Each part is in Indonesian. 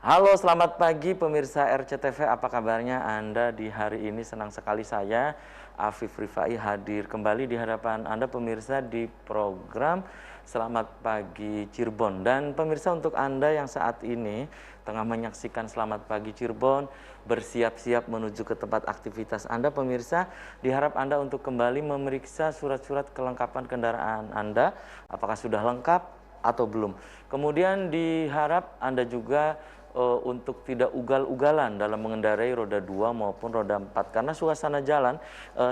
Halo, selamat pagi pemirsa RCTV. Apa kabarnya Anda di hari ini? Senang sekali saya, Afif Rifai, hadir kembali di hadapan Anda pemirsa di program Selamat Pagi Cirebon. Dan pemirsa, untuk Anda yang saat ini tengah menyaksikan Selamat Pagi Cirebon, bersiap-siap menuju ke tempat aktivitas Anda pemirsa, diharap Anda untuk kembali memeriksa surat-surat kelengkapan kendaraan Anda, apakah sudah lengkap atau belum. Kemudian diharap Anda juga untuk tidak ugal-ugalan dalam mengendarai roda 2 maupun roda 4 karena suasana jalan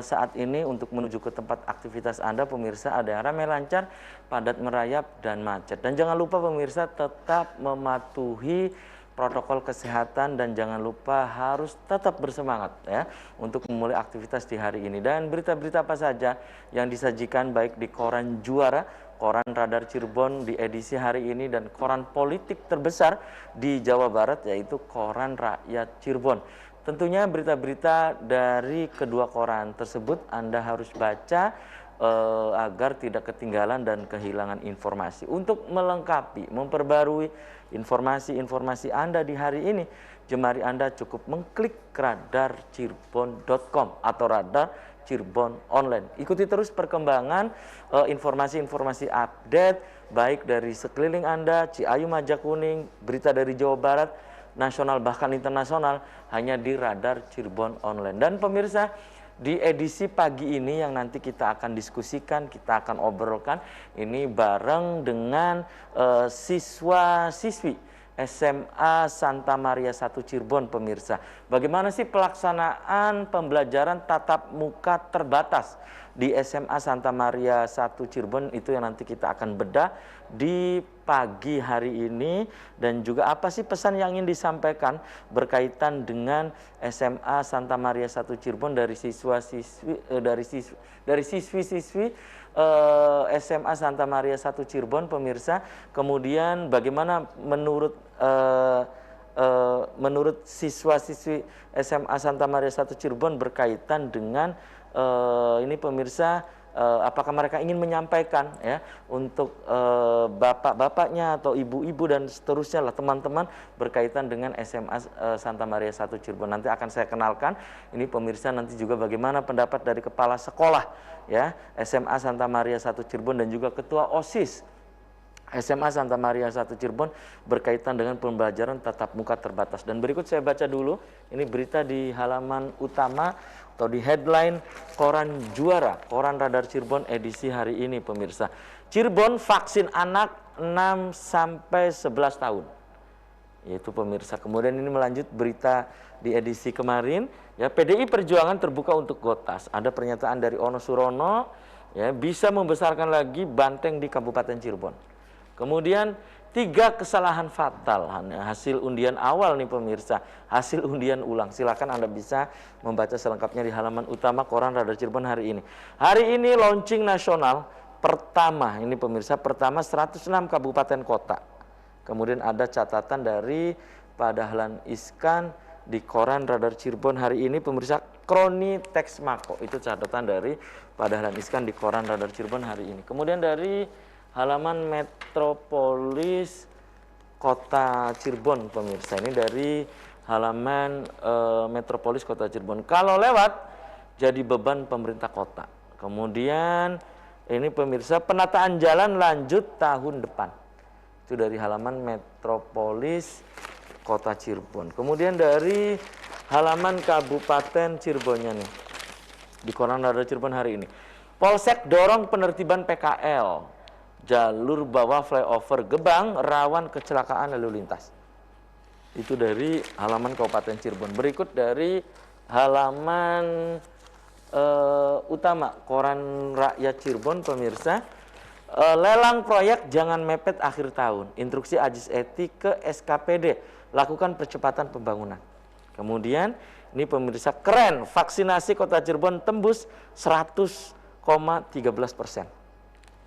saat ini untuk menuju ke tempat aktivitas Anda pemirsa ada yang ramai lancar, padat merayap dan macet. Dan jangan lupa pemirsa tetap mematuhi protokol kesehatan dan jangan lupa harus tetap bersemangat ya untuk memulai aktivitas di hari ini. Dan berita-berita apa saja yang disajikan baik di koran Juara, koran Radar Cirebon di edisi hari ini, dan koran politik terbesar di Jawa Barat yaitu koran Rakyat Cirebon. Tentunya berita-berita dari kedua koran tersebut Anda harus baca agar tidak ketinggalan dan kehilangan informasi. Untuk melengkapi, memperbarui informasi-informasi Anda di hari ini, jemari Anda cukup mengklik radarcirebon.com atau Radar Cirebon Online. Ikuti terus perkembangan informasi-informasi update baik dari sekeliling Anda, Ciayu, Majakuning, berita dari Jawa Barat, nasional bahkan internasional hanya di Radar Cirebon Online. Dan pemirsa, di edisi pagi ini yang nanti kita akan diskusikan, kita akan obrolkan ini bareng dengan siswa-siswi SMA Santa Maria 1 Cirebon pemirsa. Bagaimana sih pelaksanaan pembelajaran tatap muka terbatas di SMA Santa Maria 1 Cirebon, itu yang nanti kita akan bedah di pagi hari ini. Dan juga apa sih pesan yang ingin disampaikan berkaitan dengan SMA Santa Maria 1 Cirebon dari siswi-siswi SMA Santa Maria 1 Cirebon pemirsa. Kemudian bagaimana menurut siswa-siswi SMA Santa Maria 1 Cirebon berkaitan dengan ini pemirsa, apakah mereka ingin menyampaikan ya untuk bapak-bapaknya atau ibu-ibu dan seterusnya lah teman-teman berkaitan dengan SMA Santa Maria 1 Cirebon. Nanti akan saya kenalkan ini pemirsa, nanti juga bagaimana pendapat dari kepala sekolah ya SMA Santa Maria 1 Cirebon dan juga ketua OSIS SMA Santa Maria 1 Cirebon berkaitan dengan pembelajaran tatap muka terbatas. Dan berikut saya baca dulu ini berita di halaman utama atau di headline koran Juara, koran Radar Cirebon edisi hari ini pemirsa. Cirebon vaksin anak 6 sampai 11 tahun. Yaitu pemirsa. Kemudian ini melanjut berita di edisi kemarin ya, PDI Perjuangan terbuka untuk Gotas. Ada pernyataan dari Ono Surono ya, bisa membesarkan lagi banteng di Kabupaten Cirebon. Kemudian 3 kesalahan fatal hasil undian awal nih pemirsa, hasil undian ulang. Silakan Anda bisa membaca selengkapnya di halaman utama koran Radar Cirebon hari ini. Hari ini launching nasional pertama ini pemirsa, pertama 106 kabupaten kota. Kemudian ada catatan dari Pak Dahlan Iskan di koran Radar Cirebon hari ini pemirsa, Kroni Teks Mako. Itu catatan dari Pak Dahlan Iskan di koran Radar Cirebon hari ini. Kemudian dari halaman Metropolis Kota Cirebon pemirsa, ini dari halaman Metropolis Kota Cirebon. Kalau lewat jadi beban pemerintah kota. Kemudian ini pemirsa, penataan jalan lanjut tahun depan. Itu dari halaman Metropolis Kota Cirebon. Kemudian dari halaman Kabupaten Cirebonnya nih di koran Radar Cirebon hari ini, Polsek dorong penertiban PKL. Jalur bawah flyover Gebang rawan kecelakaan lalu lintas. Itu dari halaman Kabupaten Cirebon. Berikut dari halaman utama koran Rakyat Cirebon pemirsa, lelang proyek jangan mepet akhir tahun. Instruksi Ajis Eti ke SKPD, lakukan percepatan pembangunan. Kemudian ini pemirsa, keren, vaksinasi Kota Cirebon tembus 100,13%.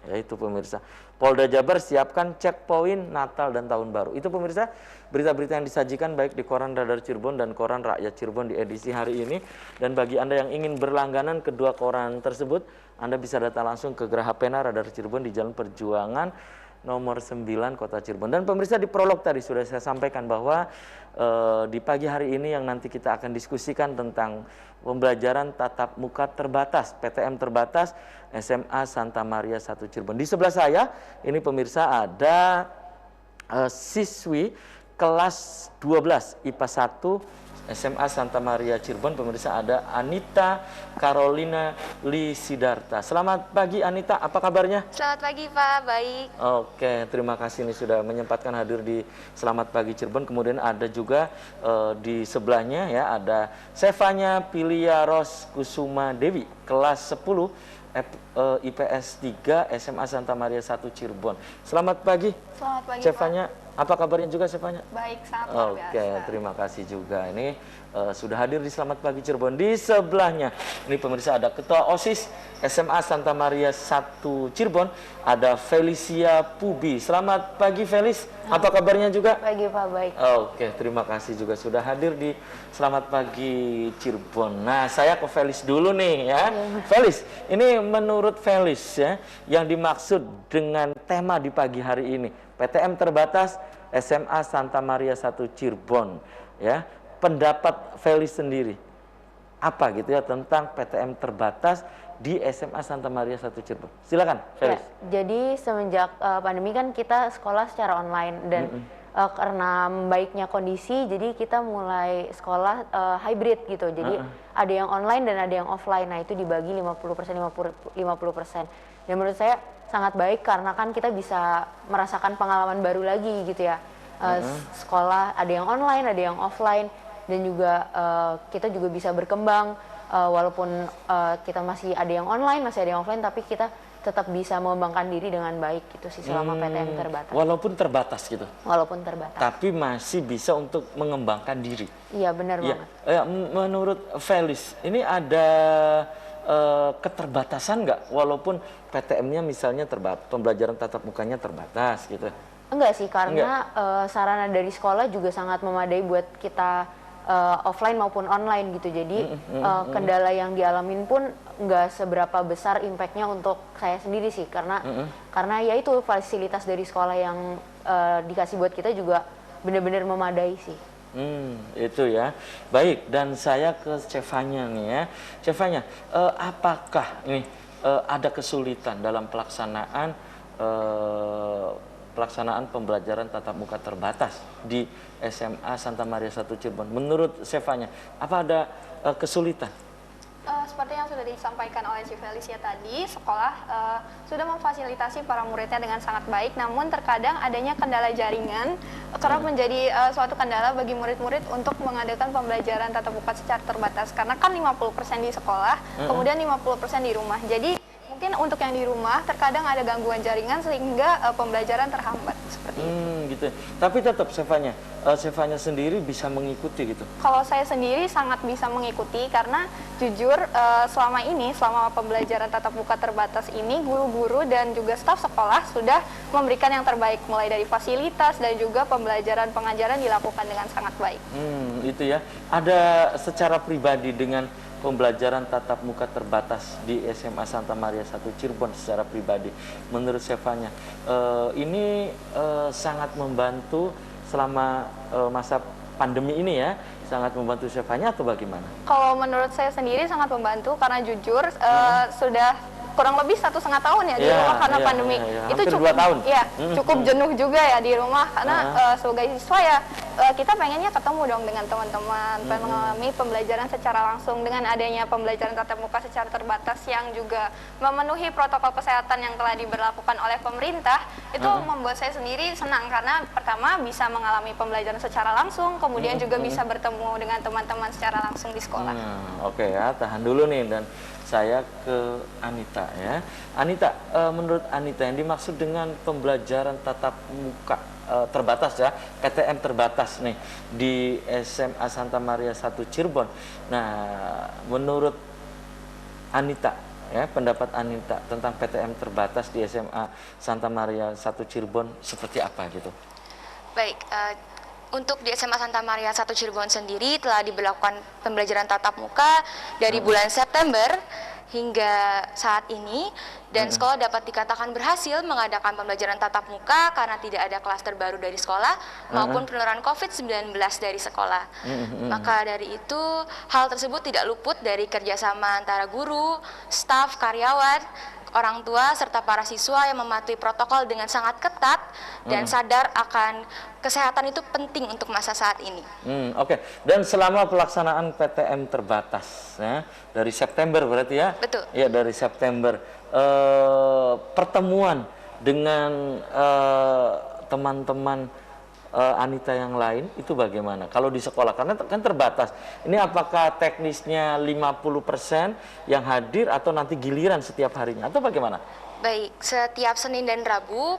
Yaitu pemirsa, Polda Jabar siapkan checkpoint Natal dan Tahun Baru. Itu pemirsa berita-berita yang disajikan baik di koran Radar Cirebon dan koran Rakyat Cirebon di edisi hari ini. Dan bagi Anda yang ingin berlangganan kedua koran tersebut, Anda bisa datang langsung ke Geraha Pena Radar Cirebon di Jalan Perjuangan nomor 9 Kota Cirebon. Dan pemirsa, di prolog tadi sudah saya sampaikan bahwa di pagi hari ini yang nanti kita akan diskusikan tentang pembelajaran tatap muka terbatas, PTM terbatas SMA Santa Maria 1 Cirebon. Di sebelah saya ini pemirsa ada siswi kelas 12 IPA 1 SMA Santa Maria Cirebon. Pemirsa, ada Anita Carolina Lisidarta. Selamat pagi Anita, apa kabarnya? Selamat pagi Pak, baik. Oke, terima kasih nih sudah menyempatkan hadir di Selamat Pagi Cirebon. Kemudian ada juga di sebelahnya ya ada Sevanya Pilia Ros Kusuma Dewi, kelas 10 IPS 3 SMA Santa Maria 1 Cirebon. Selamat pagi. Selamat pagi Sevanya, apa kabarnya juga Sevanya? Baik, sangat luar biasa. Oke, terima kasih juga. Ini sudah hadir di Selamat Pagi Cirebon. Di sebelahnya, ini pemirsa ada Ketua OSIS SMA Santa Maria 1 Cirebon, ada Felicia Pubi. Selamat pagi Felis, apa kabarnya juga? Pagi Pak, baik. Oke, terima kasih juga sudah hadir di Selamat Pagi Cirebon. Nah, saya ke Felis dulu nih ya. Felis, ini menurut Felis ya, yang dimaksud dengan tema di pagi hari ini, PTM terbatas SMA Santa Maria 1 Cirebon ya. Pendapat Felis sendiri apa gitu ya tentang PTM terbatas di SMA Santa Maria 1 Cirebon. Silakan Felis. Ya, jadi semenjak pandemi kan kita sekolah secara online dan karena membaiknya kondisi jadi kita mulai sekolah hybrid gitu. Jadi ada yang online dan ada yang offline. Nah, itu dibagi 50% 50%. Dan menurut saya sangat baik karena kan kita bisa merasakan pengalaman baru lagi gitu ya. Sekolah ada yang online, ada yang offline, dan juga kita juga bisa berkembang walaupun kita masih ada yang online, masih ada yang offline, tapi kita tetap bisa mengembangkan diri dengan baik gitu sih selama PTM terbatas. Walaupun terbatas gitu. Walaupun terbatas. Tapi masih bisa untuk mengembangkan diri. Iya, benar banget. Ya, menurut Felis, ini ada keterbatasan nggak? Walaupun PTM-nya misalnya pembelajaran tatap mukanya terbatas gitu. Enggak sih, karena sarana dari sekolah juga sangat memadai buat kita offline maupun online gitu. Jadi kendala yang dialamin pun nggak seberapa besar impactnya untuk saya sendiri sih, karena ya itu fasilitas dari sekolah yang dikasih buat kita juga benar-benar memadai sih. Itu ya. Baik, dan saya ke Cevanya nih ya. Cevanya, apakah ini ada kesulitan dalam pelaksanaan pembelajaran tatap muka terbatas di SMA Santa Maria 1 Cirebon? Menurut Sevanya, apa ada kesulitan? Seperti yang sudah disampaikan oleh Ci Felicia tadi, sekolah sudah memfasilitasi para muridnya dengan sangat baik, namun terkadang adanya kendala jaringan kerap menjadi suatu kendala bagi murid-murid untuk mengadakan pembelajaran tatap muka secara terbatas, karena kan 50% di sekolah, kemudian 50% di rumah. Jadi mungkin untuk yang di rumah terkadang ada gangguan jaringan sehingga pembelajaran terhambat seperti itu. Gitu. Tapi tetap Sevanya sendiri bisa mengikuti gitu. Kalau saya sendiri sangat bisa mengikuti karena jujur selama pembelajaran tatap muka terbatas ini guru-guru dan juga staf sekolah sudah memberikan yang terbaik, mulai dari fasilitas dan juga pembelajaran pengajaran dilakukan dengan sangat baik. Itu ya. Ada secara pribadi dengan pembelajaran tatap muka terbatas di SMA Santa Maria 1 Cirebon secara pribadi, menurut Sevanya ini sangat membantu selama masa pandemi ini ya, sangat membantu Sevanya atau bagaimana? Kalau menurut saya sendiri sangat membantu karena jujur sudah kurang lebih 1,5 tahun ya di rumah karena pandemi. Itu cukup 2 tahun. Ya, cukup jenuh juga ya di rumah karena sebagai siswa ya kita pengennya ketemu dong dengan teman-teman, pengen mengalami pembelajaran secara langsung. Dengan adanya pembelajaran tatap muka secara terbatas yang juga memenuhi protokol kesehatan yang telah diberlakukan oleh pemerintah, itu membuat saya sendiri senang karena pertama bisa mengalami pembelajaran secara langsung, kemudian juga bisa bertemu dengan teman-teman secara langsung di sekolah. Oke ya, tahan dulu nih, dan saya ke Anita ya. Anita, menurut Anita yang dimaksud dengan pembelajaran tatap muka terbatas ya, PTM terbatas nih di SMA Santa Maria 1 Cirebon. Nah, menurut Anita ya, pendapat Anita tentang PTM terbatas di SMA Santa Maria 1 Cirebon seperti apa gitu? Baik, untuk di SMA Santa Maria 1 Cirebon sendiri telah diberlakukan pembelajaran tatap muka dari bulan September hingga saat ini, dan sekolah dapat dikatakan berhasil mengadakan pembelajaran tatap muka karena tidak ada klaster baru dari sekolah maupun penularan COVID-19 dari sekolah. Maka dari itu, hal tersebut tidak luput dari kerjasama antara guru, staf, karyawan, orang tua, serta para siswa yang mematuhi protokol dengan sangat ketat dan sadar akan kesehatan itu penting untuk masa saat ini. Oke. Dan selama pelaksanaan PTM terbatas, ya, dari September berarti ya? Betul. Ya, dari September. Pertemuan dengan teman-teman Anita yang lain itu bagaimana? Kalau di sekolah, karena kan terbatas. Ini apakah teknisnya 50% yang hadir atau nanti giliran setiap harinya? Atau bagaimana? Baik, setiap Senin dan Rabu,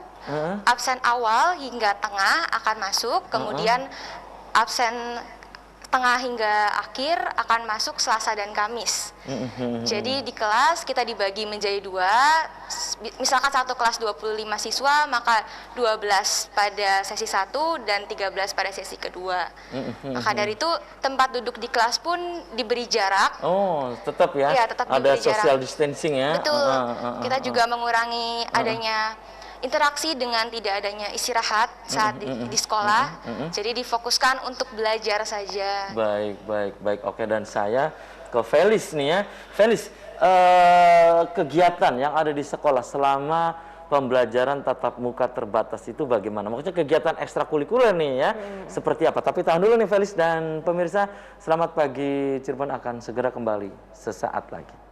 absen awal hingga tengah akan masuk, kemudian absen tengah hingga akhir akan masuk Selasa dan Kamis. Jadi di kelas kita dibagi menjadi 2, misalkan satu kelas 25 siswa, maka 12 pada sesi 1 dan 13 pada sesi kedua. Maka dari itu tempat duduk di kelas pun diberi jarak. Oh, tetap ya? Iya, tetap ada diberi jarak. social distancing ya? Betul, kita juga mengurangi adanya interaksi dengan tidak adanya istirahat saat di sekolah, jadi difokuskan untuk belajar saja. Baik. Oke, dan saya ke Felis nih ya. Felis, kegiatan yang ada di sekolah selama pembelajaran tatap muka terbatas itu bagaimana? Maksudnya kegiatan ekstrakurikuler nih ya, seperti apa? Tapi tahan dulu nih Felis dan pemirsa, selamat pagi Cirebon akan segera kembali sesaat lagi.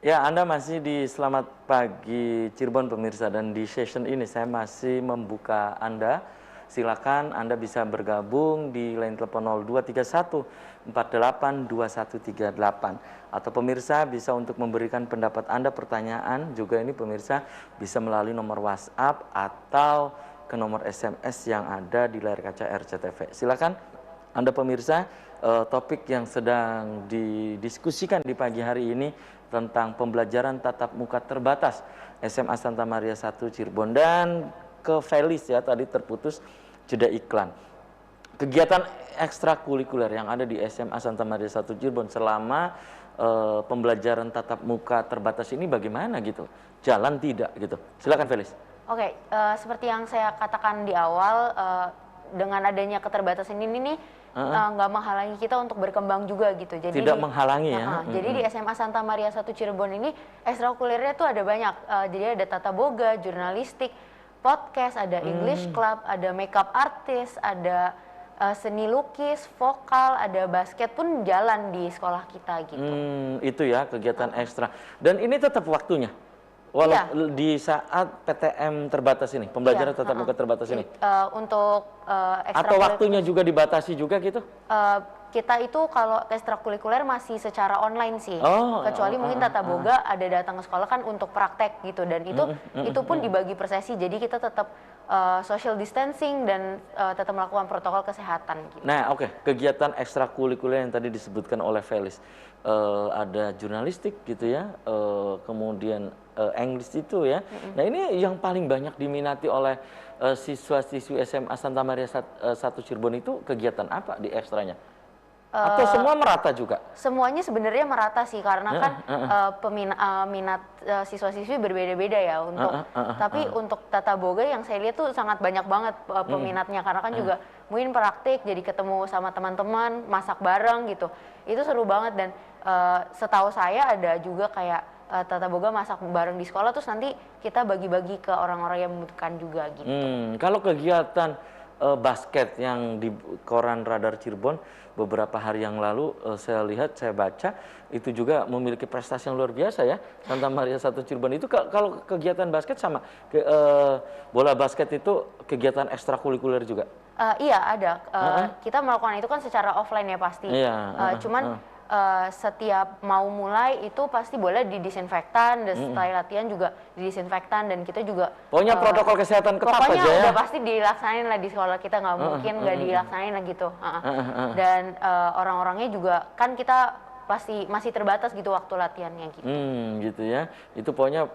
Ya, Anda masih di Selamat Pagi Cirebon pemirsa, dan di session ini saya masih membuka Anda. Silakan Anda bisa bergabung di line telepon 0231 48 2138, atau pemirsa bisa untuk memberikan pendapat Anda, pertanyaan juga ini pemirsa bisa melalui nomor WhatsApp atau ke nomor SMS yang ada di layar kaca RCTV. Silakan Anda pemirsa, topik yang sedang didiskusikan di pagi hari ini tentang pembelajaran tatap muka terbatas SMA Santa Maria 1 Cirebon. Dan ke Felis ya, tadi terputus jeda iklan. Kegiatan ekstrakurikuler yang ada di SMA Santa Maria 1 Cirebon selama pembelajaran tatap muka terbatas ini bagaimana gitu? Jalan tidak gitu? Silakan Felis. Oke, seperti yang saya katakan di awal, dengan adanya keterbatasan ini nih, nggak menghalangi kita untuk berkembang juga gitu. Jadi tidak menghalangi ya. Jadi di SMA Santa Maria 1 Cirebon ini ekstrakurikulernya tuh ada banyak. Jadi ada tata boga, jurnalistik, podcast, ada English club, ada makeup artist, ada seni lukis, vokal, ada basket pun jalan di sekolah kita gitu. Itu ya kegiatan ekstra. Dan ini tetap waktunya. Walau di saat PTM terbatas ini, pembelajaran tatap muka terbatas ini. Untuk atau waktunya juga dibatasi juga gitu? Kita itu kalau ekstrakurikuler masih secara online sih. Kecuali mungkin tata boga ada datang ke sekolah kan untuk praktek gitu, dan itu pun dibagi per sesi. Jadi kita tetap social distancing dan tetap melakukan protokol kesehatan gitu. Nah, oke. Kegiatan ekstrakurikuler yang tadi disebutkan oleh Felis, ada jurnalistik gitu ya, kemudian English itu ya. Nah, ini yang paling banyak diminati oleh siswa-siswi SMA Santa Maria 1 Cirebon itu kegiatan apa di ekstranya? Atau semua merata juga? Semuanya sebenarnya merata sih, karena kan minat siswa-siswi berbeda-beda ya. Tapi untuk tata boga yang saya lihat tuh sangat banyak banget peminatnya, karena kan juga mungkin praktik, jadi ketemu sama teman-teman, masak bareng gitu. Itu seru banget, dan setahu saya ada juga kayak tata boga masak bareng di sekolah, terus nanti kita bagi-bagi ke orang-orang yang membutuhkan juga gitu. Kalau kegiatan basket yang di koran Radar Cirebon beberapa hari yang lalu, saya lihat, saya baca itu juga memiliki prestasi yang luar biasa ya, Santa Maria 1 Cirebon itu. Kalau kegiatan basket sama bola basket itu kegiatan ekstrakurikuler juga? Iya ada, kita melakukan itu kan secara offline ya pasti. Cuman setiap mau mulai itu pasti boleh didisinfektan, dan setelah latihan juga didisinfektan, dan kita juga pokoknya protokol kesehatan ketat aja ya. Pokoknya udah pasti dilaksanain lah di sekolah kita, nggak mungkin nggak dilaksanain lah gitu. Dan orang-orangnya juga kan kita pasti masih terbatas gitu waktu latihannya gitu. Gitu ya. Itu pokoknya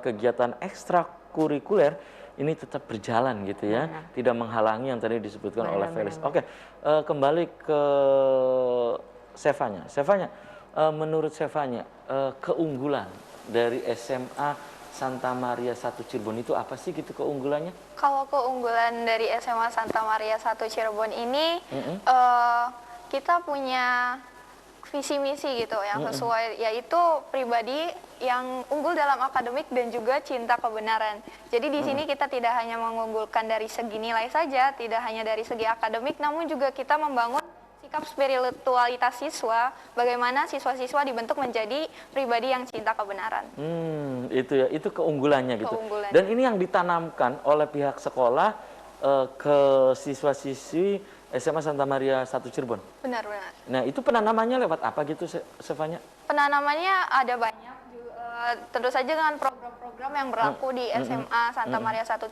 kegiatan ekstrakurikuler ini tetap berjalan gitu ya, tidak menghalangi yang tadi disebutkan oleh Felis. Oke, kembali ke Sevanya. Sevanya, menurut Sevanya, keunggulan dari SMA Santa Maria 1 Cirebon itu apa sih gitu keunggulannya? Kalau keunggulan dari SMA Santa Maria 1 Cirebon ini, kita punya visi misi gitu yang sesuai, yaitu pribadi yang unggul dalam akademik dan juga cinta kebenaran. Jadi di sini kita tidak hanya mengunggulkan dari segi nilai saja, tidak hanya dari segi akademik, namun juga kita membangun sikap spiritualitas siswa, bagaimana siswa-siswa dibentuk menjadi pribadi yang cinta kebenaran. Itu ya, itu keunggulannya gitu. Keunggulan. Dan ini yang ditanamkan oleh pihak sekolah ke siswa-siswi SMA Santa Maria 1 Cirebon. Benar-benar. Nah, itu penanamannya lewat apa gitu, Sevanya? Penanamannya ada banyak, tentu saja dengan program-program yang berlaku di SMA Santa Maria 1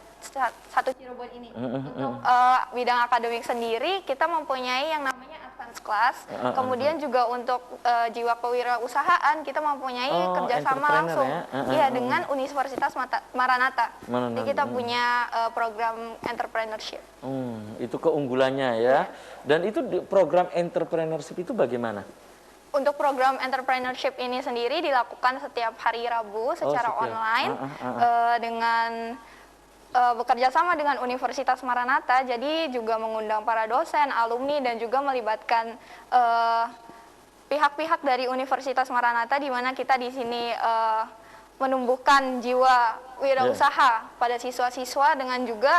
Cirebon ini. Untuk bidang akademik sendiri, kita mempunyai yang namanya advance class. Kemudian juga untuk jiwa kewirausahaan, kita mempunyai kerjasama langsung dengan Universitas Maranatha. Jadi kita punya program entrepreneurship. Itu keunggulannya ya. Dan itu program entrepreneurship itu bagaimana? Untuk program entrepreneurship ini sendiri dilakukan setiap hari Rabu secara online dengan bekerja sama dengan Universitas Maranatha. Jadi juga mengundang para dosen, alumni, dan juga melibatkan pihak-pihak dari Universitas Maranatha, di mana kita di sini menumbuhkan jiwa wirausaha pada siswa-siswa dengan juga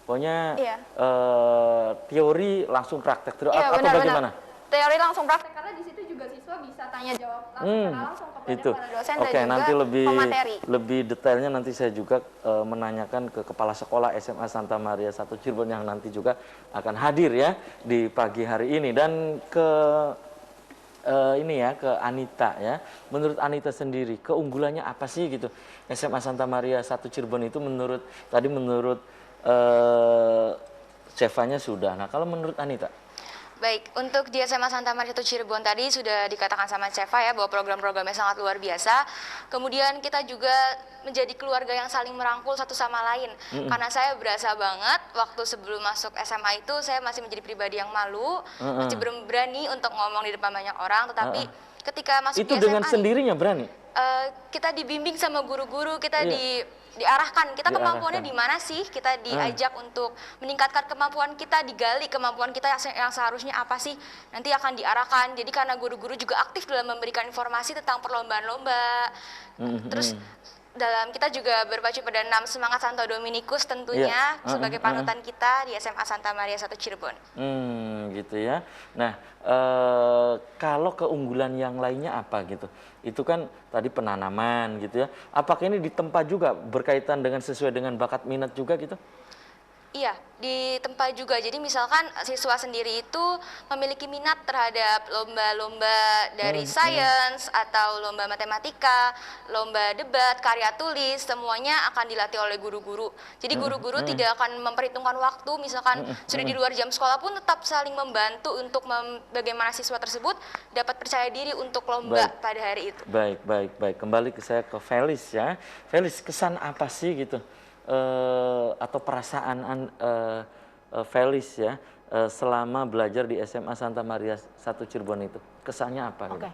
pokoknya teori langsung praktek atau benar, bagaimana? Teori langsung praktek, karena di situ juga siswa bisa tanya jawab langsung kepada para dosen dan juga nanti pemateri. lebih detailnya nanti saya juga menanyakan ke Kepala Sekolah SMA Santa Maria 1 Cirebon yang nanti juga akan hadir ya di pagi hari ini. Dan ke ke Anita ya. Menurut Anita sendiri, keunggulannya apa sih gitu SMA Santa Maria 1 Cirebon itu menurut Sevanya sudah. Nah, kalau menurut Anita? Baik, untuk di SMA Santa Maria 1 Cirebon tadi sudah dikatakan sama Seva ya bahwa program-programnya sangat luar biasa. Kemudian kita juga menjadi keluarga yang saling merangkul satu sama lain. Karena saya berasa banget waktu sebelum masuk SMA itu saya masih menjadi pribadi yang malu, masih belum berani untuk ngomong di depan banyak orang. Tetapi ketika masuk itu di SMA dengan sendirinya berani? Kita dibimbing sama guru-guru, kita diarahkan, kita kemampuannya di mana sih, kita diajak untuk meningkatkan kemampuan kita, digali kemampuan kita yang seharusnya apa sih, nanti akan diarahkan. Jadi karena guru-guru juga aktif dalam memberikan informasi tentang perlombaan-lomba, terus kita juga berpacu pada 6 semangat Santo Dominikus tentunya sebagai panutan kita di SMA Santa Maria 1 Cirebon. Gitu ya. Nah, kalau keunggulan yang lainnya apa gitu? Itu kan tadi penanaman gitu ya. Apakah ini ditempa juga berkaitan dengan sesuai dengan bakat minat juga gitu? Iya, di tempat juga. Jadi misalkan siswa sendiri itu memiliki minat terhadap lomba-lomba dari sains atau lomba matematika, lomba debat, karya tulis, semuanya akan dilatih oleh guru-guru. Jadi guru-guru tidak akan memperhitungkan waktu, misalkan sudah di luar jam sekolah pun tetap saling membantu untuk bagaimana siswa tersebut dapat percaya diri untuk lomba pada hari itu. Baik. Kembali saya ke Felis ya. Felis, kesan apa sih gitu? Atau perasaan Felis ya selama belajar di SMA Santa Maria 1 Cirebon itu, kesannya apa? Oke.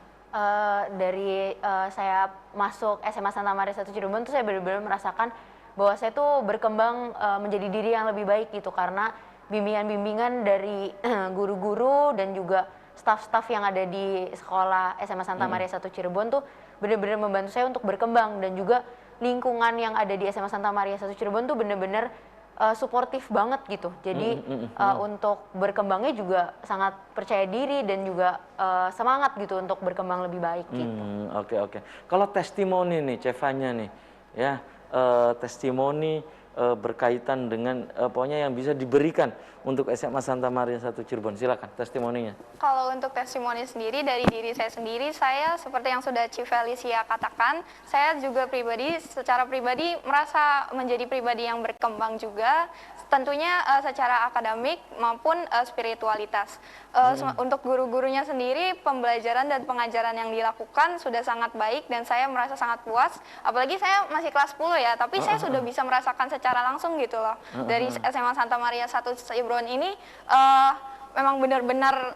Dari saya masuk SMA Santa Maria 1 Cirebon tuh saya benar-benar merasakan bahwa saya tuh berkembang menjadi diri yang lebih baik gitu, karena bimbingan-bimbingan dari guru-guru dan juga staf-staf yang ada di sekolah SMA Santa Maria 1 Cirebon tuh benar-benar membantu saya untuk berkembang, dan juga lingkungan yang ada di SMA Santa Maria 1 Cirebon tuh bener-bener suportif banget gitu. Jadi untuk berkembangnya juga sangat percaya diri dan juga semangat gitu untuk berkembang lebih baik gitu. Oke. Kalau testimoni nih, Cevanya nih, ya testimoni berkaitan dengan pokoknya yang bisa diberikan untuk SMA Santa Maria 1 Cirebon. Silakan testimoninya. Kalau untuk testimoni sendiri dari diri saya sendiri, saya seperti yang sudah Chief Felicia katakan, saya juga secara pribadi merasa menjadi pribadi yang berkembang juga, tentunya secara akademik maupun spiritualitas. Untuk guru-gurunya sendiri, pembelajaran dan pengajaran yang dilakukan sudah sangat baik dan saya merasa sangat puas. Apalagi saya masih kelas 10 ya, tapi saya sudah bisa merasakan secara langsung gitu loh. Dari SMA Santa Maria 1 Cirebon ini memang benar-benar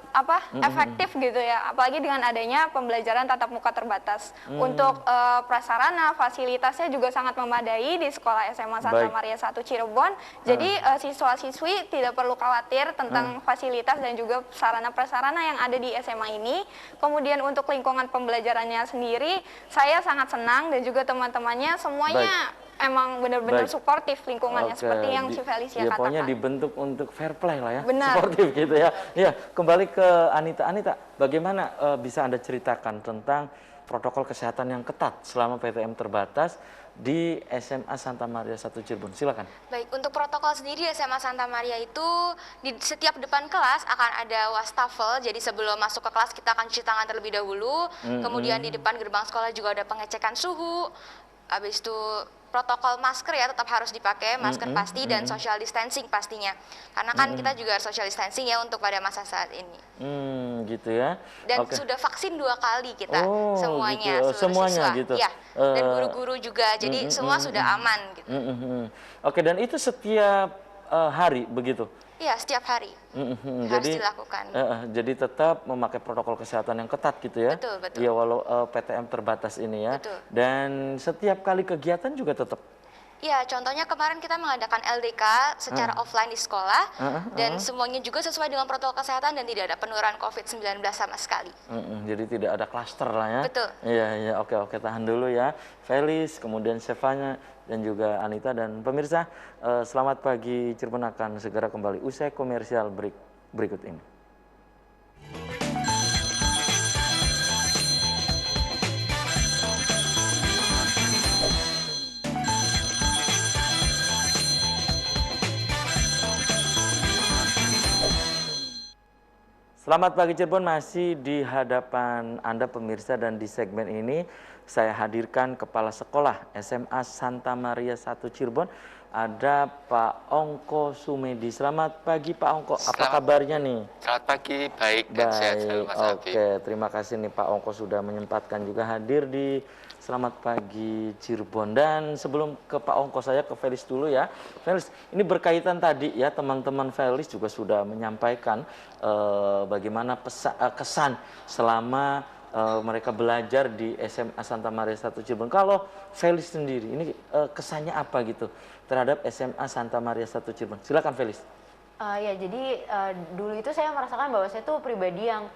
efektif gitu ya, apalagi dengan adanya pembelajaran tatap muka terbatas. Untuk prasarana, fasilitasnya juga sangat memadai di sekolah SMA Santa Maria 1 Cirebon. Jadi siswa-siswi tidak perlu khawatir tentang fasilitas dan juga sarana-prasarana yang ada di SMA ini. Kemudian untuk lingkungan pembelajarannya sendiri, saya sangat senang dan juga teman-temannya semuanya emang benar-benar suportif lingkungannya, seperti yang Chief Felicia katakan. Pokoknya dibentuk untuk fair play lah ya, Benar. Suportif gitu ya. Ya, kembali ke Anita. Anita, bagaimana bisa Anda ceritakan tentang protokol kesehatan yang ketat selama PTM terbatas di SMA Santa Maria 1 Cirebon? Silakan. Baik, untuk protokol sendiri SMA Santa Maria itu di setiap depan kelas akan ada wastafel. Jadi sebelum masuk ke kelas kita akan cuci tangan terlebih dahulu. Kemudian di depan gerbang sekolah juga ada pengecekan suhu. Habis itu protokol masker ya tetap harus dipakai, masker pasti, dan social distancing pastinya. Karena kan kita juga harus social distancing ya untuk pada masa saat ini. Gitu ya. Dan sudah vaksin 2 kali kita semuanya, gitu. Semuanya siswa. gitu. Ya, dan guru-guru juga. Jadi semua sudah aman gitu. Oke, dan itu setiap hari begitu? Iya, setiap hari harus dilakukan. Jadi tetap memakai protokol kesehatan yang ketat gitu ya? Betul, betul. Ya, walau PTM terbatas ini ya. Betul. Dan setiap kali kegiatan juga tetap? Ya, contohnya kemarin kita mengadakan LDK secara offline di sekolah, dan semuanya juga sesuai dengan protokol kesehatan dan tidak ada penularan COVID-19 sama sekali. Jadi tidak ada klaster lah ya? Betul. Iya, oke, tahan dulu ya. Felis, kemudian Stefania, dan juga Anita, dan pemirsa, selamat pagi Cirebon akan segera kembali usai komersial berikut ini. Selamat pagi Cirebon, masih di hadapan Anda pemirsa, dan di segmen ini saya hadirkan Kepala Sekolah SMA Santa Maria 1 Cirebon, ada Pak Ongko Sumedi. Selamat pagi Pak Ongko, apa kabarnya nih? Selamat pagi, baik dan sehat selalu Mas Alfi. Oke, terima kasih nih Pak Ongko sudah menyempatkan juga hadir di Selamat Pagi Cirebon. Dan sebelum ke Pak Ongko, saya ke Felis dulu ya. Felis, ini berkaitan tadi ya, teman-teman Felis juga sudah menyampaikan bagaimana kesan selama mereka belajar di SMA Santa Maria 1 Cirebon. Kalau Felis sendiri, ini kesannya apa gitu terhadap SMA Santa Maria 1 Cirebon? Silakan Felis. Ya, jadi dulu itu saya merasakan bahwa saya tuh pribadi yang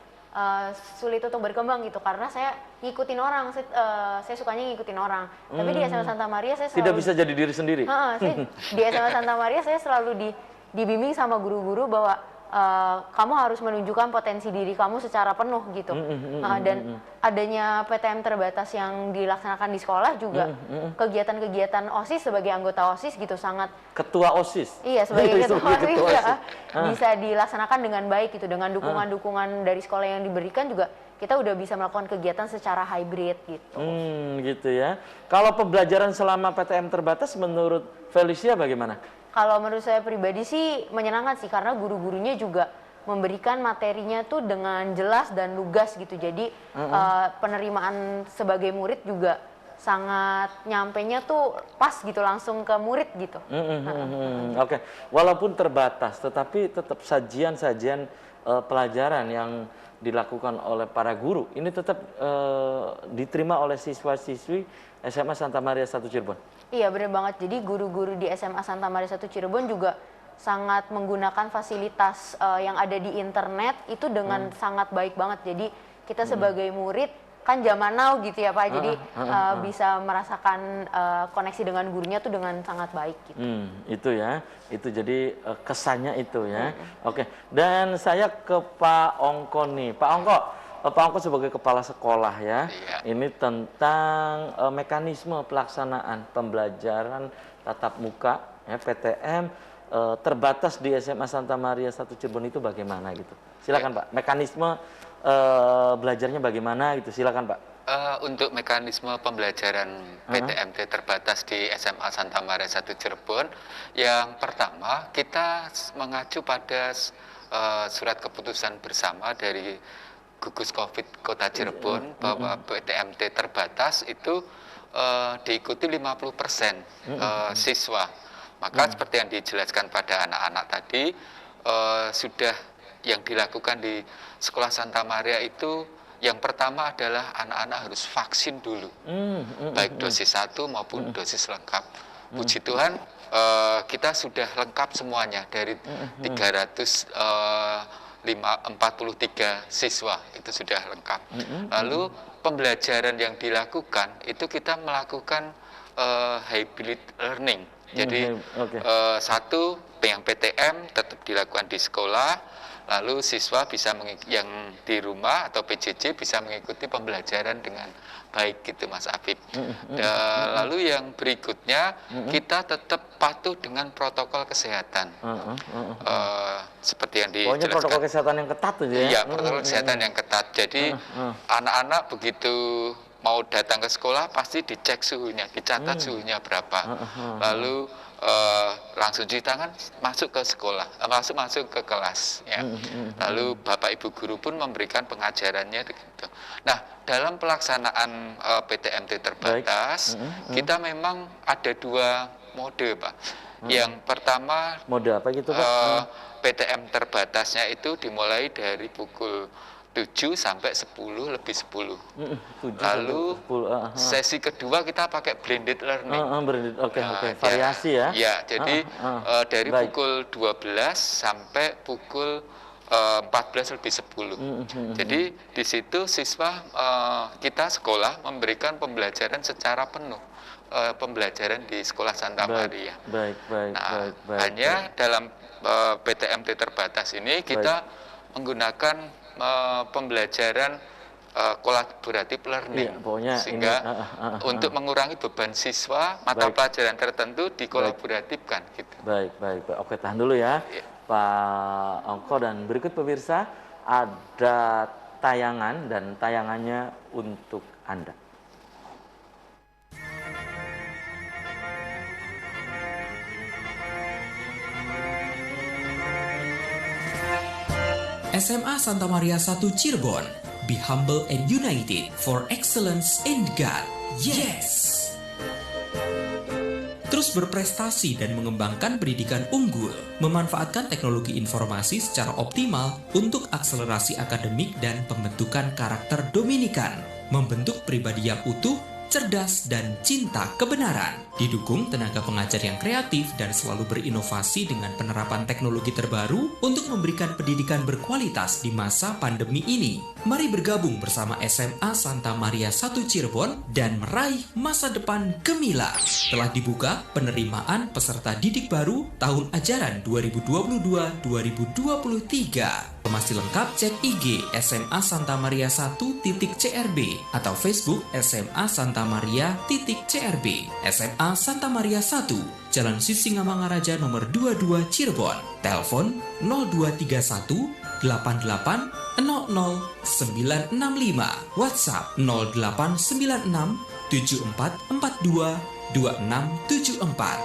sulit untuk berkembang gitu, karena saya ngikutin orang, saya sukanya ngikutin orang. Tapi di SMA Santa Maria saya selalu... Tidak bisa jadi diri sendiri? Di SMA Santa Maria saya selalu dibimbing sama guru-guru bahwa kamu harus menunjukkan potensi diri kamu secara penuh gitu. Dan adanya PTM terbatas yang dilaksanakan di sekolah juga, kegiatan-kegiatan OSIS sebagai anggota OSIS gitu sangat... Ketua OSIS? Iya, sebagai ketua OSIS ya, bisa dilaksanakan dengan baik gitu, dengan dukungan-dukungan dari sekolah yang diberikan juga kita udah bisa melakukan kegiatan secara hybrid gitu. Gitu ya. Kalau pembelajaran selama PTM terbatas menurut Felicia bagaimana? Kalau menurut saya pribadi sih menyenangkan sih, karena guru-gurunya juga memberikan materinya tuh dengan jelas dan lugas gitu. Jadi penerimaan sebagai murid juga sangat nyampenya tuh pas gitu, langsung ke murid gitu. Oke, walaupun terbatas, tetapi tetap sajian-sajian pelajaran yang dilakukan oleh para guru ini tetap diterima oleh siswa-siswi SMA Santa Maria 1 Cirebon. Iya, benar banget. Jadi guru-guru di SMA Santa Maria 1 Cirebon juga sangat menggunakan fasilitas yang ada di internet itu dengan sangat baik banget. Jadi kita sebagai murid kan zaman now gitu ya Pak, jadi bisa merasakan koneksi dengan gurunya tuh dengan sangat baik gitu. Itu ya, itu jadi kesannya itu ya. Oke, dan saya ke Pak Ongko nih. Pak Ongko sebagai kepala sekolah ya, ini tentang mekanisme pelaksanaan pembelajaran tatap muka ya, PTM terbatas di SMA Santa Maria 1 Cirebon itu bagaimana gitu? Silakan Pak, mekanisme belajarnya bagaimana gitu? Silakan Pak. Untuk mekanisme pembelajaran PTMT terbatas di SMA Santa Maria 1 Cirebon, yang pertama kita mengacu pada surat keputusan bersama dari gugus COVID Kota Cirebon bahwa PTMT terbatas itu diikuti 50% siswa. Maka seperti yang dijelaskan pada anak-anak tadi, sudah yang dilakukan di Sekolah Santa Maria itu yang pertama adalah anak-anak harus vaksin dulu, baik dosis 1 maupun dosis lengkap. Puji Tuhan, kita sudah lengkap semuanya dari 343 siswa itu sudah lengkap. Lalu pembelajaran yang dilakukan itu kita melakukan hybrid learning. Jadi satu yang PTM tetap dilakukan di sekolah. Lalu siswa bisa yang di rumah atau PJJ bisa mengikuti pembelajaran dengan baik gitu Mas Afif. Lalu yang berikutnya kita tetap patuh dengan protokol kesehatan. Seperti yang dijelaskan. Pokoknya protokol kesehatan yang ketat tuh ya. Iya, protokol kesehatan yang ketat. Jadi anak-anak begitu mau datang ke sekolah pasti dicek suhunya, dicatat suhunya berapa. Lalu langsung cuci tangan, masuk ke sekolah, masuk ke kelas ya. Lalu Bapak Ibu guru pun memberikan pengajarannya gitu. Nah, dalam pelaksanaan PTMT terbatas, kita memang ada 2 mode, Pak. Yang pertama, mode apa gitu, Pak? PTM terbatasnya itu dimulai dari pukul 7 sampai 10 lebih 10. Lalu sesi kedua kita pakai blended learning. Oke. Variasi ya. Ya, jadi dari pukul 12 sampai pukul 14 lebih 10. Jadi di situ siswa kita sekolah memberikan pembelajaran secara penuh. Pembelajaran di Sekolah Santa Maria. Hanya dalam PTMT terbatas ini kita menggunakan pembelajaran kolaboratif learning, sehingga untuk mengurangi beban siswa mata pelajaran tertentu dikolaboratifkan gitu. Baik. Oke, tahan dulu ya, Pak Ongko, dan berikut pemirsa ada tayangan dan tayangannya untuk Anda. SMA Santa Maria 1 Cirebon, be humble and united for excellence in God. Yes! Terus berprestasi dan mengembangkan pendidikan unggul, memanfaatkan teknologi informasi secara optimal untuk akselerasi akademik dan pembentukan karakter Dominikan, membentuk pribadi yang utuh, cerdas, dan cinta kebenaran. Didukung tenaga pengajar yang kreatif dan selalu berinovasi dengan penerapan teknologi terbaru untuk memberikan pendidikan berkualitas di masa pandemi ini. Mari bergabung bersama SMA Santa Maria 1 Cirebon dan meraih masa depan gemilang. Telah dibuka penerimaan peserta didik baru tahun ajaran 2022-2023. Informasi lengkap cek IG SMA Santa Maria 1.CRB atau Facebook SMA Santa Maria.CRB. SMA Santa Maria 1, Jalan Sisingamangaraja nomor 22 Cirebon. Telepon 0231 88 00 965. WhatsApp 0896 7442 2674.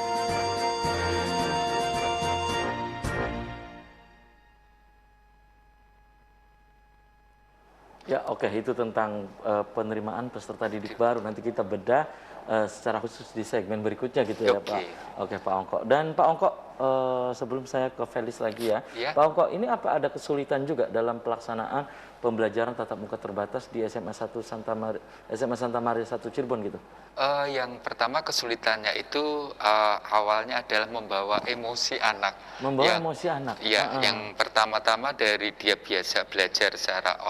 Ya, oke, itu tentang penerimaan peserta didik baru. Nanti kita bedah secara khusus di segmen berikutnya gitu ya, Pak. Oke, Pak Ongko. Dan Pak Ongko, sebelum saya ke Felis lagi ya, Pak Ongko, ini apa ada kesulitan juga dalam pelaksanaan pembelajaran tatap muka terbatas di SMA Santa Maria 1 Cirebon gitu? Yang pertama kesulitannya itu awalnya adalah membawa emosi anak. Emosi anak? Iya, yang pertama-tama dari dia biasa belajar secara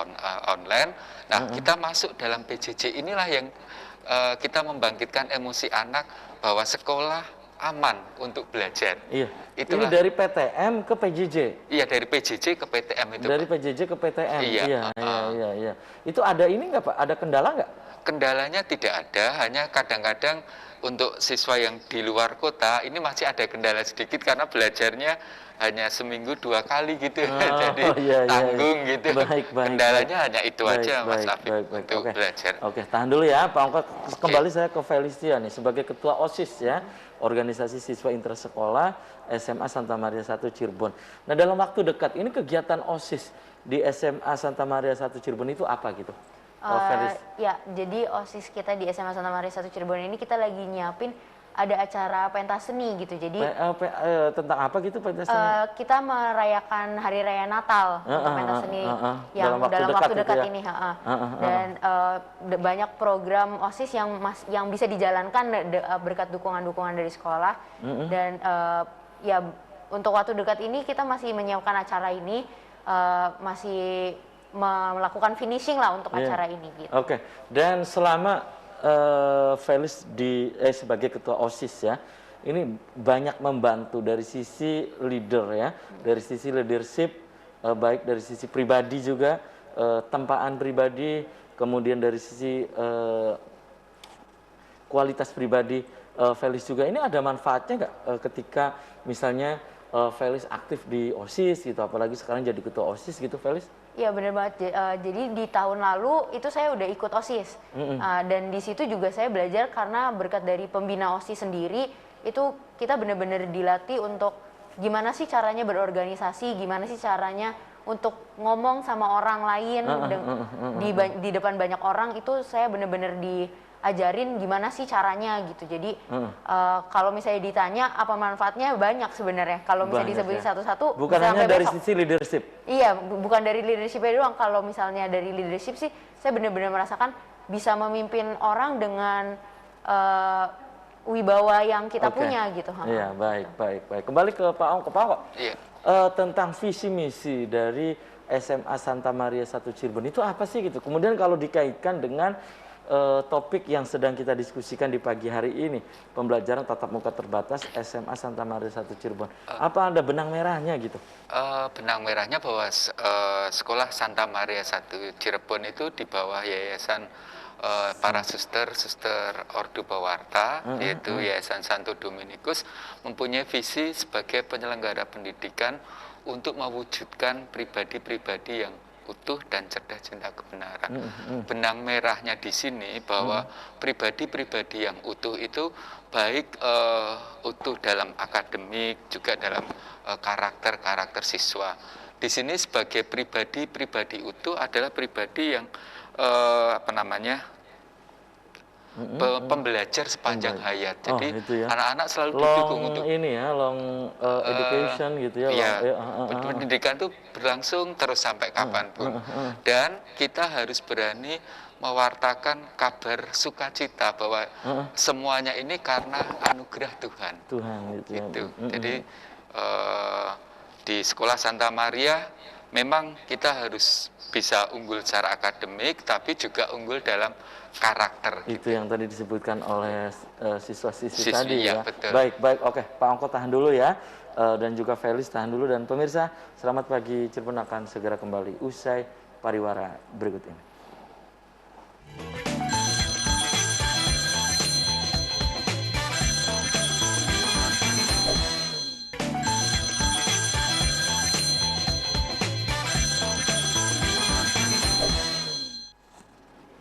online. Nah, kita masuk dalam PJJ inilah yang kita membangkitkan emosi anak bahwa sekolah aman untuk belajar. Iya. Itulah. Ini dari PTM ke PJJ. Iya, dari PJJ ke PTM itu. Dari PJJ ke PTM. Iya. Iya. Itu ada ini nggak, Pak? Ada kendala nggak? Kendalanya tidak ada, hanya kadang-kadang untuk siswa yang di luar kota ini masih ada kendala sedikit karena belajarnya hanya seminggu 2 kali gitu. Jadi tanggung gitu. Kendalanya hanya itu aja Mas Afif untuk belajar. Oke, tahan dulu ya Pak Ongko. Kembali saya ke Felicia nih sebagai ketua OSIS ya, Organisasi Siswa Intersekolah SMA Santa Maria 1 Cirebon. Nah, dalam waktu dekat ini kegiatan OSIS di SMA Santa Maria 1 Cirebon itu apa gitu? Ya, jadi OSIS kita di SMA Santa Maria 1 Cirebon ini kita lagi nyiapin ada acara pentas seni gitu. Jadi tentang apa gitu pentas seni? Kita merayakan Hari Raya Natal untuk pentas seni yang dalam waktu dekat ya? Ini. Dan banyak program OSIS yang bisa dijalankan berkat dukungan-dukungan dari sekolah. Dan ya untuk waktu dekat ini kita masih menyiapkan acara ini, masih melakukan finishing lah untuk acara ini. Gitu. Oke. Dan selama Felis sebagai ketua OSIS ya, ini banyak membantu dari sisi leader ya, dari sisi leadership, baik dari sisi pribadi juga, tempaan pribadi, kemudian dari sisi kualitas pribadi Felis juga. Ini ada manfaatnya nggak ketika misalnya Felis aktif di OSIS gitu, apalagi sekarang jadi ketua OSIS gitu Felis? Iya benar banget. Jadi di tahun lalu itu saya udah ikut OSIS dan di situ juga saya belajar karena berkat dari pembina OSIS sendiri itu kita benar-benar dilatih untuk gimana sih caranya berorganisasi, gimana sih caranya untuk ngomong sama orang lain di depan banyak orang. Itu saya benar-benar diajarin gimana sih caranya gitu. Jadi kalau misalnya ditanya apa manfaatnya, banyak sebenarnya. Kalau misalnya disebutin satu-satu, bukan hanya dari sisi leadership. Iya, bukan dari leadership-nya doang. Kalau misalnya dari leadership sih, saya benar-benar merasakan bisa memimpin orang dengan wibawa yang kita punya gitu. Iya, baik. Kembali ke Pak Ongko. Pak Ongko, tentang visi misi dari SMA Santa Maria 1 Cirebon itu apa sih gitu? Kemudian kalau dikaitkan dengan topik yang sedang kita diskusikan di pagi hari ini, pembelajaran tatap muka terbatas SMA Santa Maria 1 Cirebon. Apa ada benang merahnya gitu? Benang merahnya bahwa sekolah Santa Maria 1 Cirebon itu di bawah yayasan para suster Ordo Bawarta, yaitu Yayasan Santo Dominikus, mempunyai visi sebagai penyelenggara pendidikan untuk mewujudkan pribadi-pribadi yang utuh dan cerdas cinta kebenaran. Benang merahnya di sini bahwa pribadi-pribadi yang utuh itu baik utuh dalam akademik, juga dalam karakter siswa. Di sini sebagai pribadi utuh adalah pribadi yang pembelajar sepanjang hayat. Jadi anak-anak selalu didukung untuk ini ya, long education gitu ya. Pendidikan itu berlangsung terus sampai kapanpun. Dan kita harus berani mewartakan kabar sukacita bahwa semuanya ini karena anugerah Tuhan. Gitu. Jadi di sekolah Santa Maria memang kita harus bisa unggul secara akademik, tapi juga unggul dalam karakter. Itu yang tadi disebutkan oleh siswa-siswi tadi ya. Betul. Baik. Oke, Pak Ongko tahan dulu ya. Dan juga Felis tahan dulu. Dan pemirsa, selamat pagi Cirebon akan segera kembali usai pariwara berikut ini.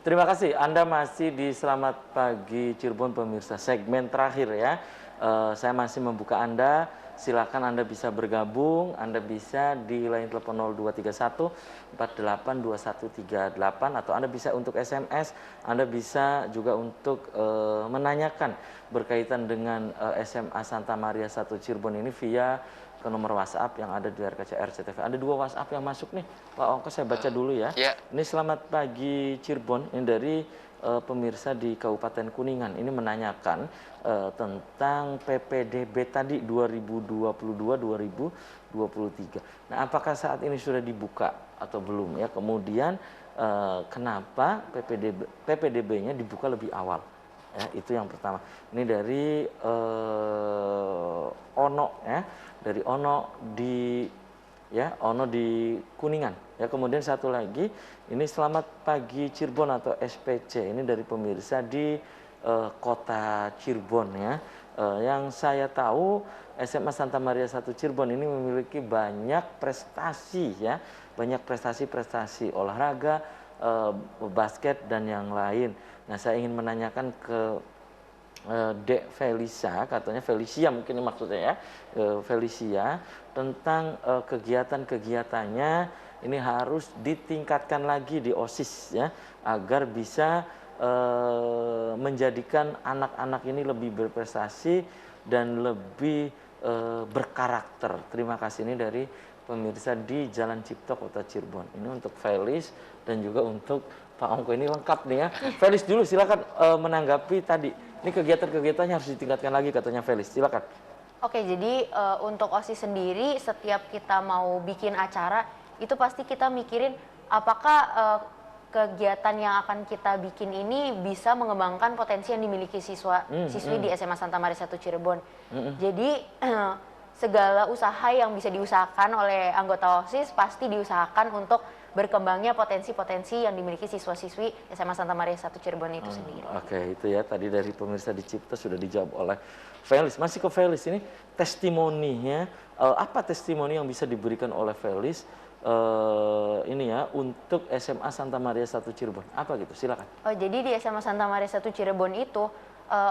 Terima kasih, Anda masih di Selamat Pagi Cirebon pemirsa, segmen terakhir ya. Saya masih membuka Anda, silakan Anda bisa bergabung, Anda bisa di line telepon 0231 482138 atau Anda bisa untuk SMS, Anda bisa juga untuk menanyakan berkaitan dengan SMA Santa Maria 1 Cirebon ini via ke nomor WhatsApp yang ada di RKC RCTV. Ada 2 WhatsApp yang masuk nih, Pak Ongko, saya baca dulu ya. Ini Selamat Pagi Cirebon, ini dari pemirsa di Kabupaten Kuningan. Ini menanyakan tentang PPDB tadi 2022-2023. Nah, apakah saat ini sudah dibuka atau belum ya? Kemudian kenapa PPDB-nya dibuka lebih awal? Ya, itu yang pertama. Ini dari Ono ya. Dari Ono di Kuningan ya. Kemudian satu lagi ini Selamat Pagi Cirebon atau SPC, ini dari pemirsa di kota Cirebon ya. Yang saya tahu SMA Santa Maria 1 Cirebon ini memiliki banyak prestasi ya, banyak prestasi-prestasi olahraga, basket dan yang lain. Nah, saya ingin menanyakan ke Dek Felicia, katanya Felicia mungkin ini maksudnya ya, Felicia, tentang kegiatan-kegiatannya ini harus ditingkatkan lagi di OSIS ya, agar bisa menjadikan anak-anak ini lebih berprestasi dan lebih berkarakter. Terima kasih, ini dari pemirsa di Jalan Cipto, Kota Cirebon. Ini untuk Felis dan juga untuk Pak Ongko, ini lengkap nih ya. Felis dulu silakan menanggapi tadi. Ini kegiatan-kegiatannya harus ditingkatkan lagi katanya Felis. Silakan. Oke, jadi untuk OSIS sendiri setiap kita mau bikin acara itu pasti kita mikirin apakah kegiatan yang akan kita bikin ini bisa mengembangkan potensi yang dimiliki siswi di SMA Santa Maria 1 Cirebon. Jadi segala usaha yang bisa diusahakan oleh anggota OSIS pasti diusahakan untuk berkembangnya potensi-potensi yang dimiliki siswa-siswi SMA Santa Maria 1 Cirebon itu sendiri. Oke, itu ya tadi dari pemirsa di Cipta sudah dijawab oleh Felis. Masih ke Felis, ini testimoninya, apa testimoni yang bisa diberikan oleh Felis ini ya untuk SMA Santa Maria 1 Cirebon? Apa gitu? Silakan. Oh, jadi di SMA Santa Maria 1 Cirebon itu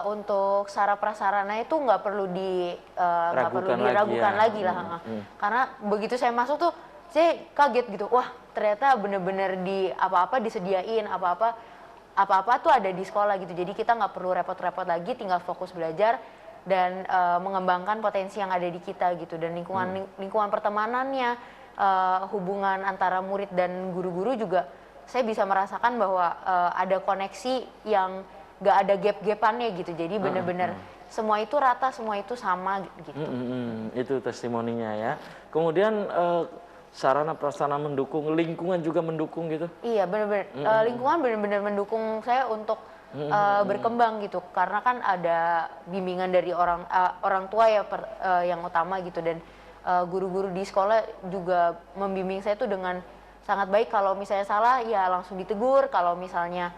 untuk sarana prasarana itu nggak perlu diragukan lagi lah. Karena begitu saya masuk tuh saya kaget gitu, wah ternyata bener-bener di apa-apa disediain, apa-apa tuh ada di sekolah gitu. Jadi kita nggak perlu repot-repot lagi, tinggal fokus belajar dan mengembangkan potensi yang ada di kita gitu. Dan lingkungan pertemanannya, hubungan antara murid dan guru-guru juga saya bisa merasakan bahwa ada koneksi yang nggak ada gap-gapannya gitu. Jadi bener-bener semua itu rata, semua itu sama gitu. Itu testimoninya ya. Kemudian sarana prasarana mendukung, lingkungan juga mendukung gitu? Iya, benar-benar. Lingkungan benar-benar mendukung saya untuk berkembang gitu. Karena kan ada bimbingan dari orang tua ya yang utama gitu. Dan guru-guru di sekolah juga membimbing saya tuh dengan sangat baik. Kalau misalnya salah ya langsung ditegur. Kalau misalnya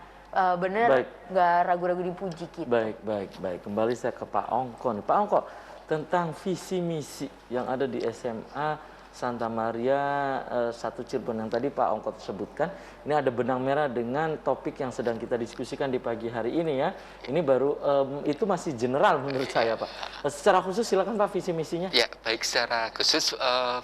benar nggak ragu-ragu dipuji gitu. Baik. Kembali saya ke Pak Ongko nih. Pak Ongko, tentang visi misi yang ada di SMA Santa Maria 1 Cirebon yang tadi Pak Ongko sebutkan, ini ada benang merah dengan topik yang sedang kita diskusikan di pagi hari ini ya. Ini baru itu masih general menurut saya Pak. Secara khusus silakan Pak visi misinya. Ya, baik, secara khusus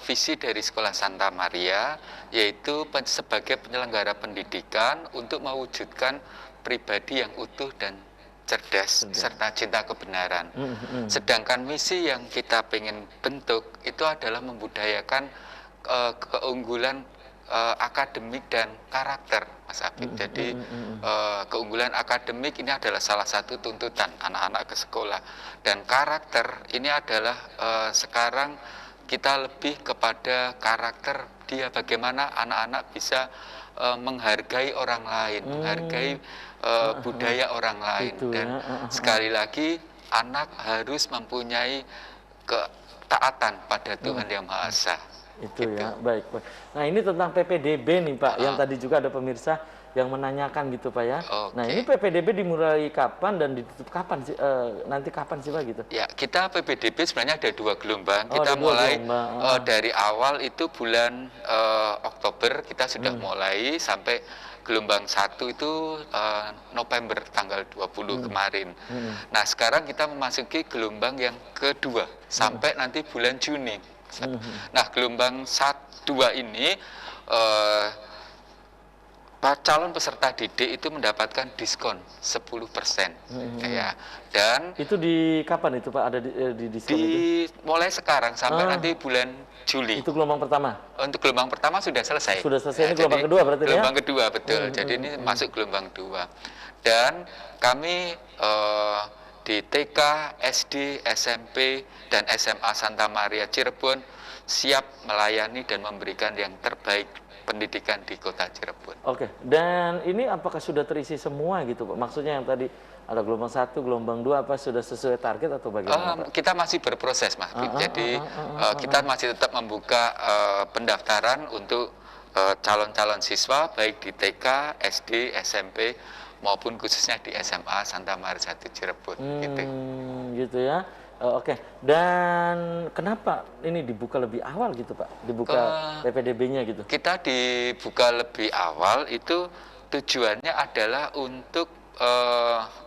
visi dari Sekolah Santa Maria yaitu sebagai penyelenggara pendidikan untuk mewujudkan pribadi yang utuh dan cerdas serta cinta kebenaran. Sedangkan misi yang kita pengen bentuk itu adalah membudayakan keunggulan akademik dan karakter, Mas Habib. Jadi keunggulan akademik ini adalah salah satu tuntutan anak-anak ke sekolah, dan karakter ini adalah sekarang kita lebih kepada karakter dia bagaimana anak-anak bisa menghargai orang lain, menghargai budaya orang lain, dan sekali lagi anak harus mempunyai ketaatan pada Tuhan Yang Maha Esa. Itu gitu. Ya, baik. Nah ini tentang PPDB nih Pak, yang tadi juga ada pemirsa yang menanyakan gitu Pak ya. Nah ini PPDB dimulai kapan dan ditutup kapan sih? Nanti kapan sih Pak gitu? Ya, kita PPDB sebenarnya ada 2 gelombang. Kita mulai dari awal itu bulan Oktober kita sudah mulai sampai gelombang 1 itu November tanggal 20 kemarin. Nah sekarang kita memasuki gelombang yang kedua sampai nanti bulan Juni. Nah gelombang 2 ini calon peserta didik itu mendapatkan diskon 10%. Ya. Dan itu di kapan itu Pak ada di diskon itu? Mulai sekarang sampai nanti bulan Juli. Itu gelombang pertama? Untuk gelombang pertama sudah selesai. Sudah selesai, ini gelombang kedua berarti ya? Gelombang kedua, betul. Jadi ini masuk gelombang 2. Dan kami di TK, SD, SMP, dan SMA Santa Maria Cirebon siap melayani dan memberikan yang terbaik pendidikan di kota Cirebon. Oke, dan ini apakah sudah terisi semua gitu Pak? Maksudnya yang tadi ada gelombang 1, gelombang 2, apa sudah sesuai target atau bagaimana Pak? Kita masih berproses Mas. Jadi kita masih tetap membuka pendaftaran untuk calon-calon siswa baik di TK, SD, SMP maupun khususnya di SMA Santa Maria 1 Cirebon gitu. Gitu ya. Oke. Dan kenapa ini dibuka lebih awal gitu Pak? Dibuka PPDB-nya gitu? Kita dibuka lebih awal itu tujuannya adalah untuk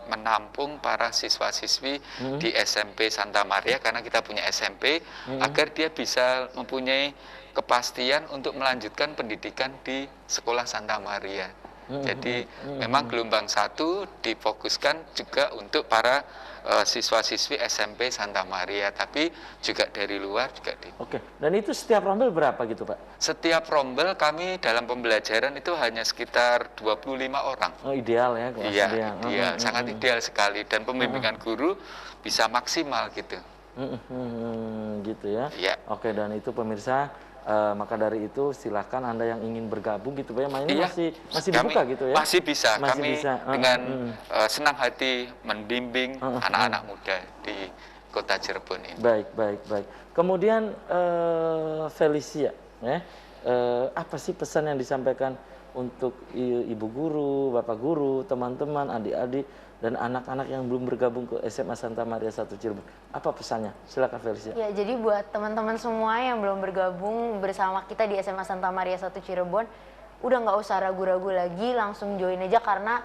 menampung para siswa-siswi di SMP Santa Maria, karena kita punya SMP, agar dia bisa mempunyai kepastian untuk melanjutkan pendidikan di sekolah Santa Maria. Jadi memang gelombang 1 difokuskan juga untuk para siswa-siswi SMP Santa Maria, tapi juga dari luar juga di. Oke, dan itu setiap rombel berapa gitu Pak? Setiap rombel kami dalam pembelajaran itu hanya sekitar 25 orang. Oh ideal ya? Iya, ideal, sangat ideal sekali, dan pembimbingan guru bisa maksimal gitu. Gitu ya? Iya. Oke, dan itu pemirsa, maka dari itu silakan Anda yang ingin bergabung gitu Pak ya, ini Iya, masih dibuka gitu ya? Masih bisa, masih kami bisa. dengan senang hati membimbing anak-anak muda di Kota Cirebon ini. Baik. Kemudian Felicia, ya, apa sih pesan yang disampaikan untuk ibu guru, bapak guru, teman-teman, adik-adik, dan anak-anak yang belum bergabung ke SMA Santa Maria 1 Cirebon? Apa pesannya? Silakan Felicia. Ya, jadi buat teman-teman semua yang belum bergabung bersama kita di SMA Santa Maria 1 Cirebon, udah nggak usah ragu-ragu lagi, langsung join aja, karena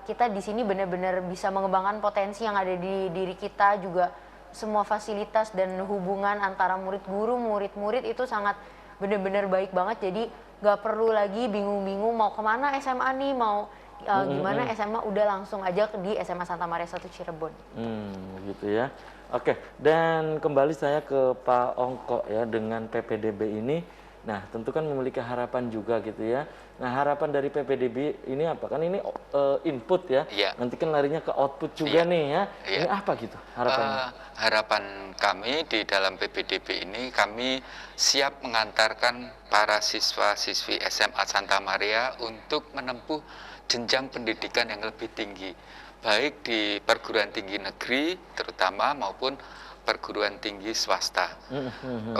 kita di sini benar-benar bisa mengembangkan potensi yang ada di diri kita juga. Semua fasilitas dan hubungan antara murid guru, murid-murid itu sangat benar-benar baik banget. Jadi nggak perlu lagi bingung-bingung mau kemana SMA nih, mau gimana SMA, udah langsung aja di SMA Santa Maria 1 Cirebon. Gitu ya. Oke, dan kembali saya ke Pak Ongko ya, dengan PPDB ini. Nah, tentu kan memiliki harapan juga gitu ya. Nah, harapan dari PPDB ini apa? Kan ini input ya. Iya. Nanti kan larinya ke output juga nih ya. Iya. Ini apa gitu harapannya? Harapan kami di dalam PPDB ini, kami siap mengantarkan para siswa-siswi SMA Santa Maria untuk menempuh jenjang pendidikan yang lebih tinggi, baik di perguruan tinggi negeri terutama maupun perguruan tinggi swasta.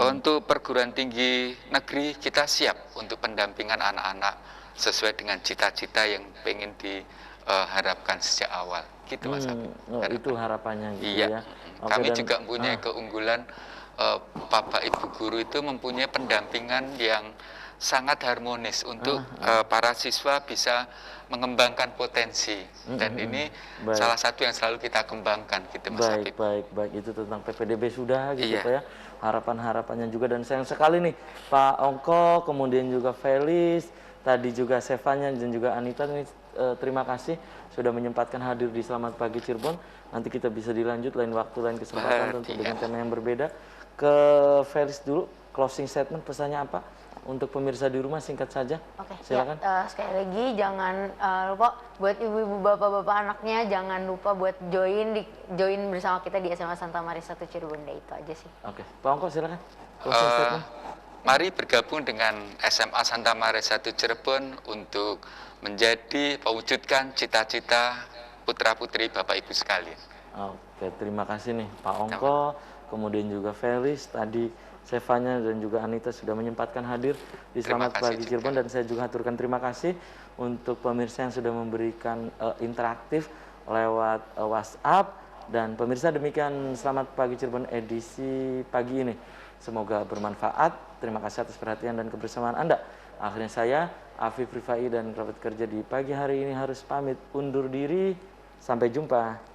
Untuk perguruan tinggi negeri kita siap untuk pendampingan anak-anak sesuai dengan cita-cita yang pengen diharapkan sejak awal. Gitu Mas Habib. Itu harapannya gitu iya. ya. Oke, Kami dan, juga mempunyai keunggulan, Bapak Ibu guru itu mempunyai pendampingan yang sangat harmonis untuk para siswa bisa mengembangkan potensi, dan ini salah satu yang selalu kita kembangkan gitu Mas Habib. Baik, itu tentang PPDB sudah gitu Iya. Pak ya, harapannya juga. Dan sayang sekali nih Pak Ongko, kemudian juga Felis, tadi juga Sevanya dan juga Anita nih, terima kasih sudah menyempatkan hadir di Selamat Pagi Cirebon. Nanti kita bisa dilanjut lain waktu, lain kesempatan tentu dengan tema yang berbeda. Ke Felis dulu, closing statement, pesannya apa untuk pemirsa di rumah, singkat saja. Oke, silakan. Ya, sekali lagi jangan lupa buat ibu-ibu, bapak-bapak anaknya, jangan lupa buat join bersama kita di SMA Santa Maria 1 Cirebon. Itu aja sih. Oke, Pak Ongko silakan. Closing statement. Mari bergabung dengan SMA Santa Maria 1 Cirebon untuk mewujudkan cita-cita putra-putri Bapak Ibu sekalian. Oke, terima kasih nih Pak Ongko, kemudian juga Felis, tadi Sevanya dan juga Anita sudah menyempatkan hadir di Selamat Pagi Cirebon, dan saya juga aturkan terima kasih untuk pemirsa yang sudah memberikan interaktif lewat WhatsApp. Dan pemirsa, demikian Selamat Pagi Cirebon edisi pagi ini. Semoga bermanfaat. Terima kasih atas perhatian dan kebersamaan Anda. Akhirnya saya, Afif Rifai, dan kerabat kerja di pagi hari ini harus pamit undur diri. Sampai jumpa.